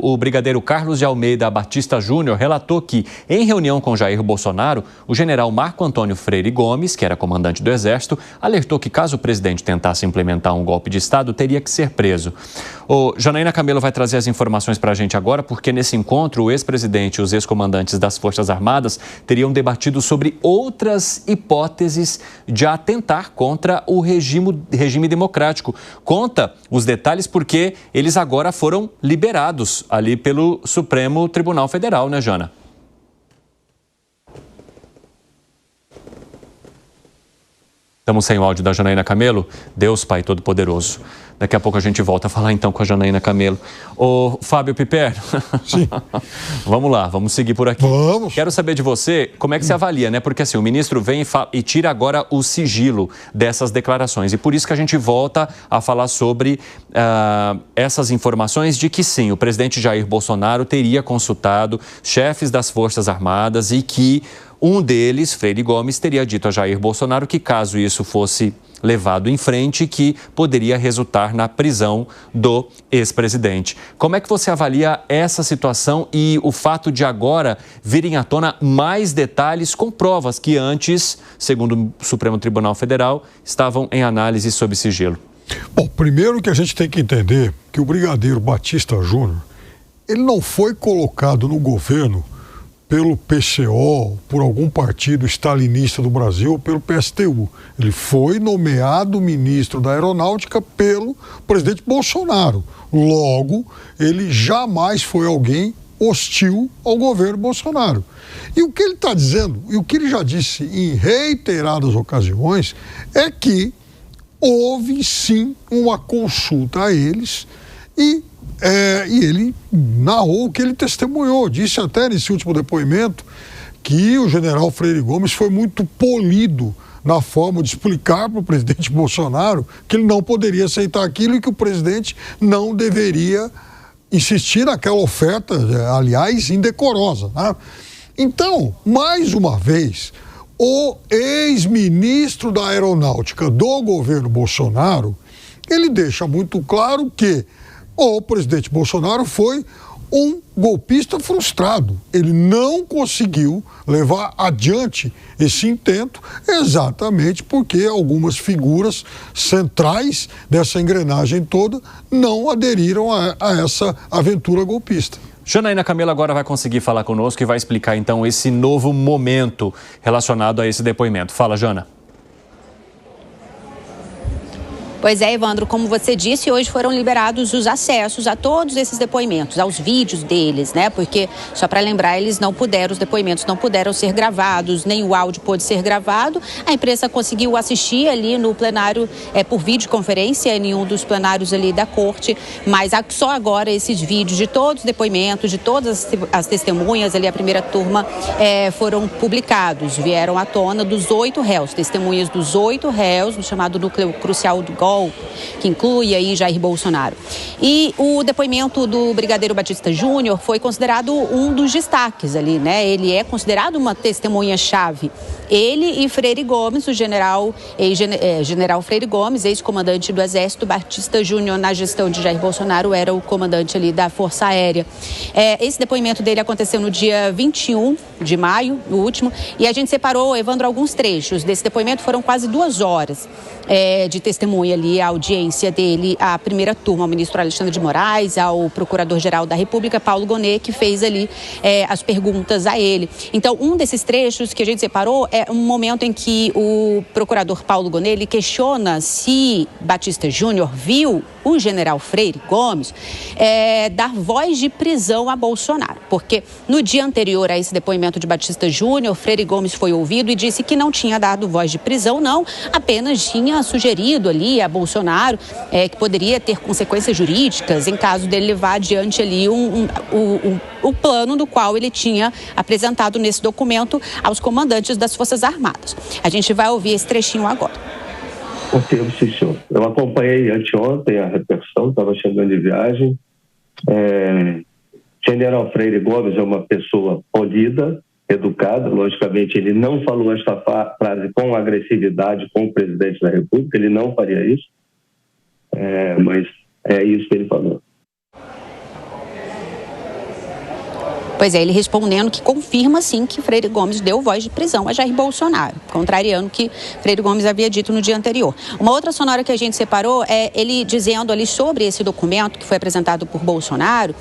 O brigadeiro Carlos de Almeida Batista Júnior relatou que, em reunião com Jair Bolsonaro, o general Marco Antônio Freire Gomes, que era comandante do Exército, alertou que caso o presidente tentasse implementar um golpe de Estado, teria que ser preso. Janaína Camelo vai trazer as informações para a gente agora, porque nesse encontro o ex-presidente e os ex-comandantes das Forças Armadas teriam debatido sobre outras hipóteses de atentar contra o regime democrático. Conta os detalhes porque eles agora foram liberados ali pelo Supremo Tribunal Federal, né, Jana? Estamos sem o áudio da Janaína Camelo. Deus, Pai Todo-Poderoso. Daqui a pouco a gente volta a falar então com a Janaína Camelo. Ô, Fábio Piper. Sim. Vamos lá, vamos seguir por aqui. Vamos. Quero saber de você, como é que você avalia, né? Porque assim, o ministro vem e tira agora o sigilo dessas declarações. E por isso que a gente volta a falar sobre essas informações de que sim, o presidente Jair Bolsonaro teria consultado chefes das Forças Armadas e que um deles, Freire Gomes, teria dito a Jair Bolsonaro que caso isso fosse levado em frente, que poderia resultar na prisão do ex-presidente. Como é que você avalia essa situação e o fato de agora virem à tona mais detalhes com provas que antes, segundo o Supremo Tribunal Federal, estavam em análise sob sigilo? Bom, primeiro que a gente tem que entender que o brigadeiro Batista Júnior, ele não foi colocado no governo pelo PCO, por algum partido stalinista do Brasil, ou pelo PSTU. Ele foi nomeado ministro da Aeronáutica pelo presidente Bolsonaro. Logo, ele jamais foi alguém hostil ao governo Bolsonaro. E o que ele está dizendo, e o que ele já disse em reiteradas ocasiões, é que houve sim uma consulta a eles e ele narrou o que ele testemunhou. Disse até nesse último depoimento que o general Freire Gomes foi muito polido na forma de explicar para o presidente Bolsonaro que ele não poderia aceitar aquilo e que o presidente não deveria insistir naquela oferta, aliás, indecorosa, né? Então, mais uma vez, o ex-ministro da Aeronáutica do governo Bolsonaro, ele deixa muito claro que o presidente Bolsonaro foi um golpista frustrado. Ele não conseguiu levar adiante esse intento exatamente porque algumas figuras centrais dessa engrenagem toda não aderiram a essa aventura golpista. Janaína Camelo agora vai conseguir falar conosco e vai explicar então esse novo momento relacionado a esse depoimento. Fala, Jana. Pois é, Evandro, como você disse, hoje foram liberados os acessos a todos esses depoimentos, aos vídeos deles, né? Porque, só para lembrar, os depoimentos não puderam ser gravados, nem o áudio pôde ser gravado. A imprensa conseguiu assistir ali no plenário por videoconferência, em um dos plenários ali da corte, mas só agora esses vídeos de todos os depoimentos, de todas as testemunhas ali, a primeira turma, foram publicados. Vieram à tona dos 8 réus, testemunhas dos 8 réus, no chamado núcleo crucial do golpe, que inclui aí Jair Bolsonaro. E o depoimento do brigadeiro Batista Júnior foi considerado um dos destaques ali, né? Ele é considerado uma testemunha-chave. Ele e Freire Gomes, o general Freire Gomes, ex-comandante do Exército, Batista Júnior, na gestão de Jair Bolsonaro, era o comandante ali da Força Aérea. Esse depoimento dele aconteceu no dia 21 de maio, o último, e a gente separou, Evandro, alguns trechos desse depoimento. Foram quase 2 horas de testemunha ali, a audiência dele, a primeira turma, ao ministro Alexandre de Moraes, ao procurador-geral da República, Paulo Gonet, que fez ali as perguntas a ele. Então, um desses trechos que a gente separou é um momento em que o procurador Paulo Gonet, ele questiona se Batista Júnior viu o general Freire Gomes dar voz de prisão a Bolsonaro, porque no dia anterior a esse depoimento de Batista Júnior, Freire Gomes foi ouvido e disse que não tinha dado voz de prisão, não, apenas tinha sugerido ali a Bolsonaro que poderia ter consequências jurídicas em caso dele levar adiante ali o plano do qual ele tinha apresentado nesse documento aos comandantes das Forças Armadas. A gente vai ouvir esse trechinho agora. Confirmo, sim, senhor. Eu acompanhei anteontem a repercussão, estava chegando de viagem. General Freire Gomes é uma pessoa polida, educada. Logicamente, ele não falou esta frase com agressividade com o presidente da República, ele não faria isso. Mas é isso que ele falou. Pois é, ele respondendo que confirma sim que Freire Gomes deu voz de prisão a Jair Bolsonaro, contrariando o que Freire Gomes havia dito no dia anterior. Uma outra sonora que a gente separou é ele dizendo ali sobre esse documento que foi apresentado por Bolsonaro,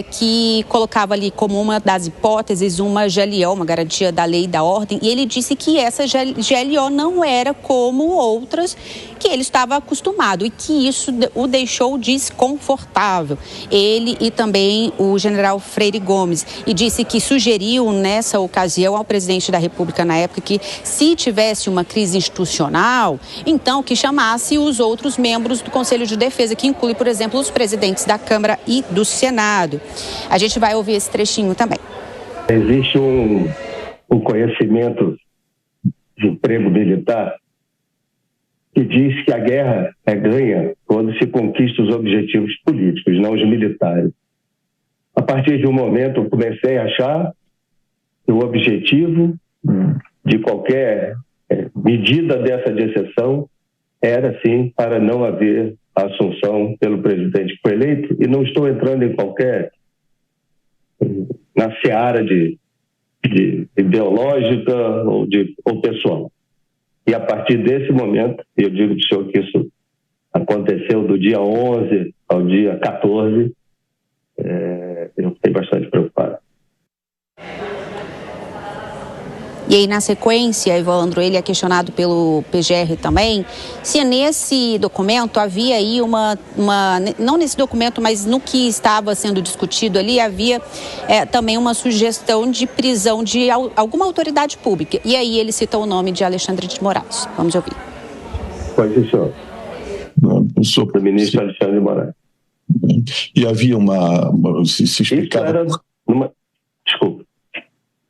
que colocava ali como uma das hipóteses uma GLO, uma garantia da lei e da ordem, e ele disse que essa GLO não era como outras que ele estava acostumado e que isso o deixou desconfortável. Ele e também o general Freire Gomes, e disse que sugeriu nessa ocasião ao presidente da República na época que se tivesse uma crise institucional, então que chamasse os outros membros do Conselho de Defesa, que inclui, por exemplo, os presidentes da Câmara e do Senado. A gente vai ouvir esse trechinho também. Existe um conhecimento de emprego militar que diz que a guerra é ganha quando se conquista os objetivos políticos, não os militares. A partir de um momento, eu comecei a achar que o objetivo de qualquer medida dessa de exceção era, sim, para não haver a assunção pelo presidente que foi eleito, e não estou entrando em na seara de ideológica ou pessoal. E a partir desse momento, eu digo para o senhor que isso aconteceu do dia 11 ao dia 14, eu fiquei bastante preocupado. E aí, na sequência, Evandro, ele é questionado pelo PGR também, se nesse documento havia aí não nesse documento, mas no que estava sendo discutido ali, havia também uma sugestão de prisão de alguma autoridade pública. E aí ele cita o nome de Alexandre de Moraes. Vamos ouvir. Pois é, senhor. O ministro Alexandre de Moraes. E havia se explicava...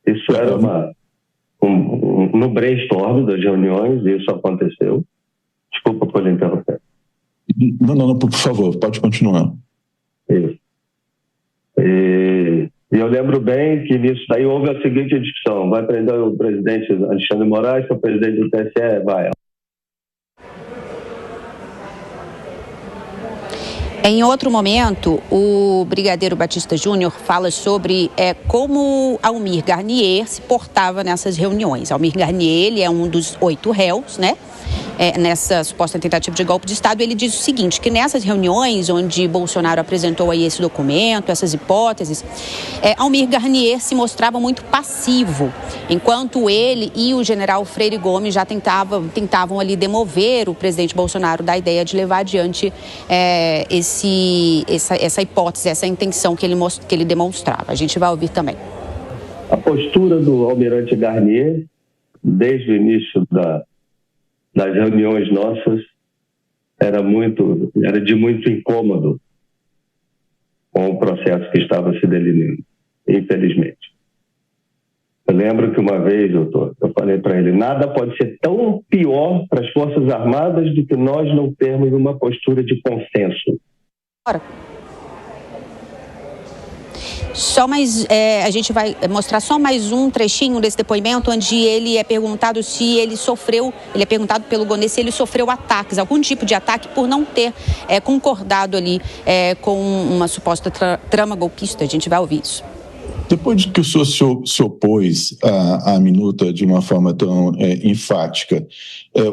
Isso era no brainstorm das reuniões, isso aconteceu. Desculpa por interromper. Não, por favor, pode continuar. Isso. E eu lembro bem que nisso daí houve a seguinte discussão: vai prender o presidente Alexandre de Moraes, que é o presidente do TSE, vai. Em outro momento, o brigadeiro Batista Júnior fala sobre como Almir Garnier se portava nessas reuniões. Almir Garnier, ele é um dos 8 réus, né? Nessa suposta tentativa de golpe de Estado. Ele diz o seguinte, que nessas reuniões onde Bolsonaro apresentou aí esse documento, essas hipóteses, Almir Garnier se mostrava muito passivo, enquanto ele e o general Freire Gomes já tentavam ali demover o presidente Bolsonaro da ideia de levar adiante essa hipótese, essa intenção que ele demonstrava. A gente vai ouvir também. A postura do almirante Garnier, desde o início das reuniões nossas, era de muito incômodo com o processo que estava se delineando, infelizmente. Eu lembro que uma vez, doutor, eu falei para ele, nada pode ser tão pior para as Forças Armadas do que nós não termos uma postura de consenso. A gente vai mostrar só mais um trechinho desse depoimento, onde ele é perguntado se ele é perguntado pelo Gonê se ele sofreu ataques, algum tipo de ataque por não ter concordado ali com uma suposta trama golpista. A gente vai ouvir isso. Depois de que o senhor se opôs à minuta de uma forma tão enfática,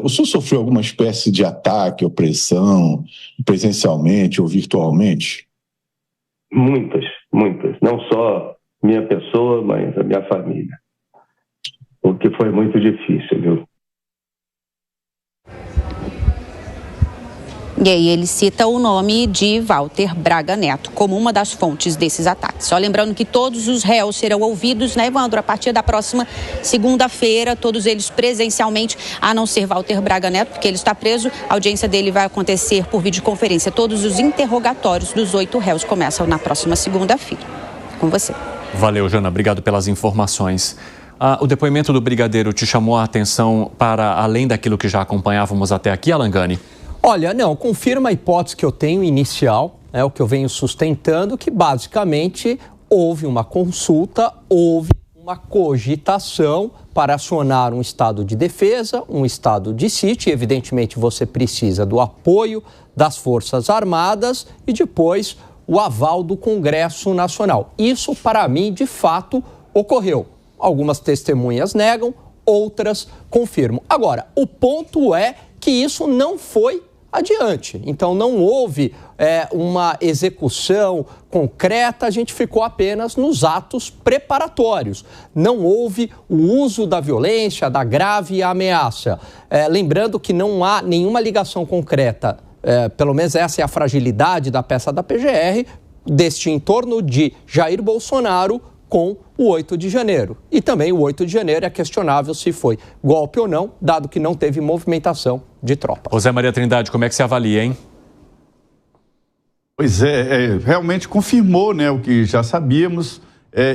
o senhor sofreu alguma espécie de ataque, opressão, presencialmente ou virtualmente? Muitas. Não só minha pessoa, mas a minha família. O que foi muito difícil, viu? E aí ele cita o nome de Walter Braga Neto como uma das fontes desses ataques. Só lembrando que todos os réus serão ouvidos, né, Evandro, a partir da próxima segunda-feira, todos eles presencialmente, a não ser Walter Braga Neto, porque ele está preso. A audiência dele vai acontecer por videoconferência. Todos os interrogatórios dos 8 réus começam na próxima segunda-feira. Com você. Valeu, Jana. Obrigado pelas informações. O depoimento do brigadeiro te chamou a atenção para além daquilo que já acompanhávamos até aqui, Alan Gani? Olha, não, confirma a hipótese que eu tenho inicial, o que eu venho sustentando, que basicamente houve uma consulta, houve uma cogitação para acionar um estado de defesa, um estado de sítio. Evidentemente, você precisa do apoio das Forças Armadas e depois o aval do Congresso Nacional. Isso, para mim, de fato, ocorreu. Algumas testemunhas negam, outras confirmam. Agora, o ponto é que isso não foi adiante. Então, não houve uma execução concreta, a gente ficou apenas nos atos preparatórios. Não houve o uso da violência, da grave ameaça. Lembrando que não há nenhuma ligação concreta, pelo menos essa é a fragilidade da peça da PGR, deste entorno de Jair Bolsonaro com o 8 de janeiro. E também o 8 de janeiro é questionável se foi golpe ou não, dado que não teve movimentação de tropas. José Maria Trindade, como é que você avalia, hein? Pois realmente confirmou, né, o que já sabíamos.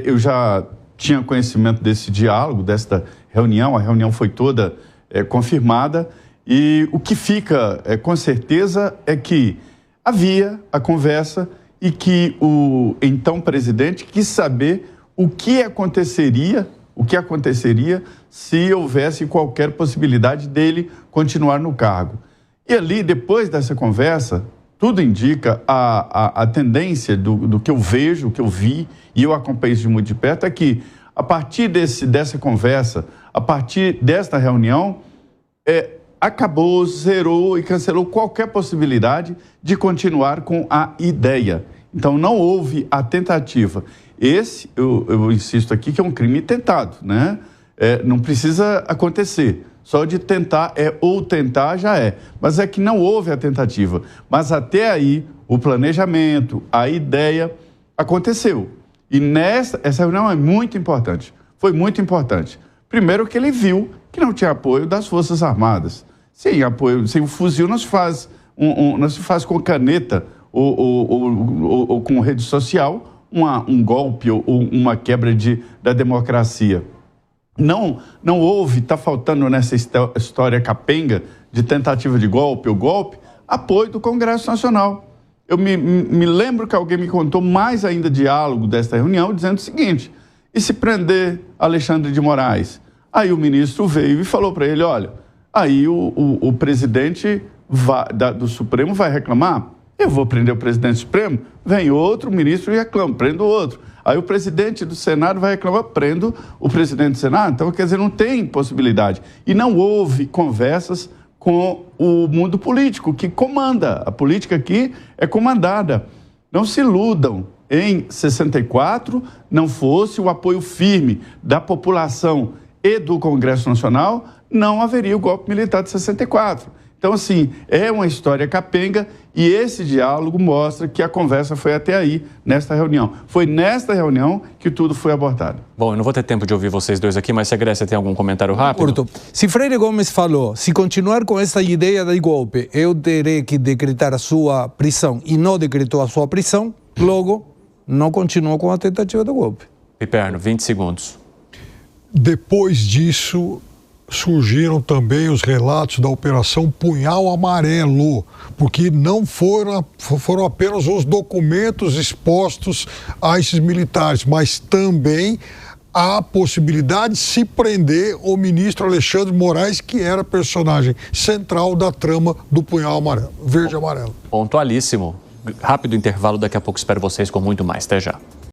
Eu já tinha conhecimento desse diálogo, desta reunião. A reunião foi toda confirmada. E o que fica com certeza é que havia a conversa e que o então presidente quis saber o que aconteceria se houvesse qualquer possibilidade dele continuar no cargo. E ali, depois dessa conversa, tudo indica a tendência do que eu vejo, o que eu vi, e eu acompanhei isso de muito de perto, é que a partir dessa conversa, a partir desta reunião, acabou, zerou e cancelou qualquer possibilidade de continuar com a ideia. Então, não houve a tentativa. Esse, eu insisto aqui, que é um crime tentado, né? Não precisa acontecer. Só de tentar ou tentar já é. Mas é que não houve a tentativa. Mas até aí, o planejamento, a ideia aconteceu. E essa reunião é muito importante. Foi muito importante. Primeiro que ele viu que não tinha apoio das Forças Armadas. Sem apoio, sem o fuzil não se faz, não se faz com caneta ou com rede social um golpe ou uma quebra da democracia. Não houve, está faltando nessa história capenga de tentativa de golpe ou golpe, apoio do Congresso Nacional. Eu me lembro que alguém me contou mais ainda diálogo desta reunião, dizendo o seguinte: e se prender Alexandre de Moraes? Aí o ministro veio e falou para ele: olha, aí o presidente do Supremo vai reclamar, eu vou prender o presidente do Supremo, vem outro ministro e reclama, prendo outro. Aí o presidente do Senado vai reclamar, prendo o presidente do Senado. Então, quer dizer, não tem possibilidade. E não houve conversas com o mundo político, que comanda. A política aqui é comandada. Não se iludam. Em 64, não fosse o apoio firme da população e do Congresso Nacional, não haveria o golpe militar de 64. Então, assim, é uma história capenga e esse diálogo mostra que a conversa foi até aí, nesta reunião. Foi nesta reunião que tudo foi abortado. Bom, eu não vou ter tempo de ouvir vocês dois aqui, mas se a Grécia tem algum comentário rápido? Curto. Se Freire Gomes falou, se continuar com essa ideia de golpe, eu terei que decretar a sua prisão e não decretou a sua prisão, logo, não continuou com a tentativa de golpe. Piperno, 20 segundos. Depois disso, surgiram também os relatos da Operação Punhal Amarelo, porque não foram apenas os documentos expostos a esses militares, mas também a possibilidade de se prender o ministro Alexandre de Moraes, que era personagem central da trama do Punhal Amarelo, Verde e Amarelo. Pontualíssimo. Rápido intervalo, daqui a pouco espero vocês com muito mais. Até já.